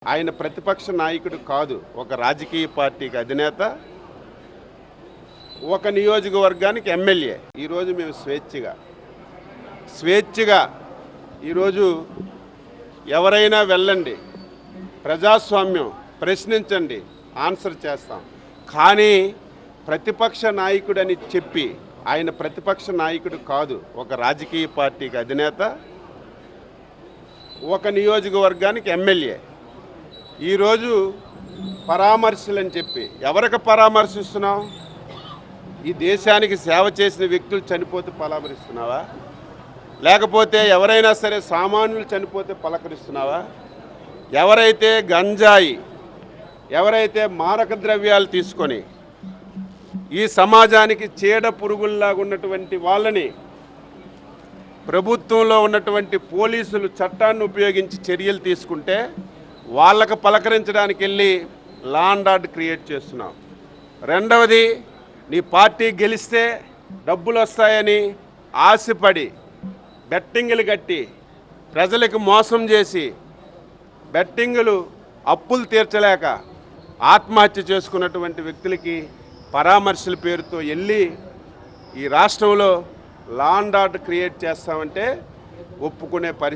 ఆయన ప్రతిపక్ష నాయకుడు కాదు, ఒక రాజకీయ పార్టీకి అధినేత, ఒక నియోజకవర్గానికి ఎమ్మెల్యే. ఈరోజు మేము స్వేచ్ఛగా ఈరోజు ఎవరైనా వెళ్ళండి, ప్రజాస్వామ్యం, ప్రశ్నించండి, ఆన్సర్ చేస్తాం. కానీ ప్రతిపక్ష నాయకుడని చెప్పి ఆయన ప్రతిపక్ష నాయకుడు కాదు, ఒక రాజకీయ పార్టీకి అధినేత, ఒక నియోజకవర్గానికి ఎమ్మెల్యే. ఈరోజు పరామర్శలని చెప్పి ఎవరికి పరామర్శిస్తున్నావు? ఈ దేశానికి సేవ చేసిన వ్యక్తులు చనిపోతే పరామర్శిస్తున్నావా? లేకపోతే ఎవరైనా సరే సామాన్యులు చనిపోతే పలకరిస్తున్నావా? ఎవరైతే గంజాయి, ఎవరైతే మారక ద్రవ్యాలు తీసుకొని ఈ సమాజానికి చీడ పురుగుల్లాగా ఉన్నటువంటి వాళ్ళని ప్రభుత్వంలో ఉన్నటువంటి పోలీసులు చట్టాన్ని ఉపయోగించి చర్యలు తీసుకుంటే వాళ్ళకు పలకరించడానికి వెళ్ళి లా అండ్ ఆర్డర్ క్రియేట్ చేస్తున్నాం. రెండవది, నీ పార్టీ గెలిస్తే డబ్బులు వస్తాయని ఆశపడి బెట్టింగులు కట్టి ప్రజలకు మోసం చేసి బెట్టింగులు అప్పులు తీర్చలేక ఆత్మహత్య చేసుకున్నటువంటి వ్యక్తులకి పరామర్శల పేరుతో వెళ్ళి ఈ రాష్ట్రంలో లా అండ్ ఆర్డర్ క్రియేట్ చేస్తామంటే ఒప్పుకునే పరిస్థితి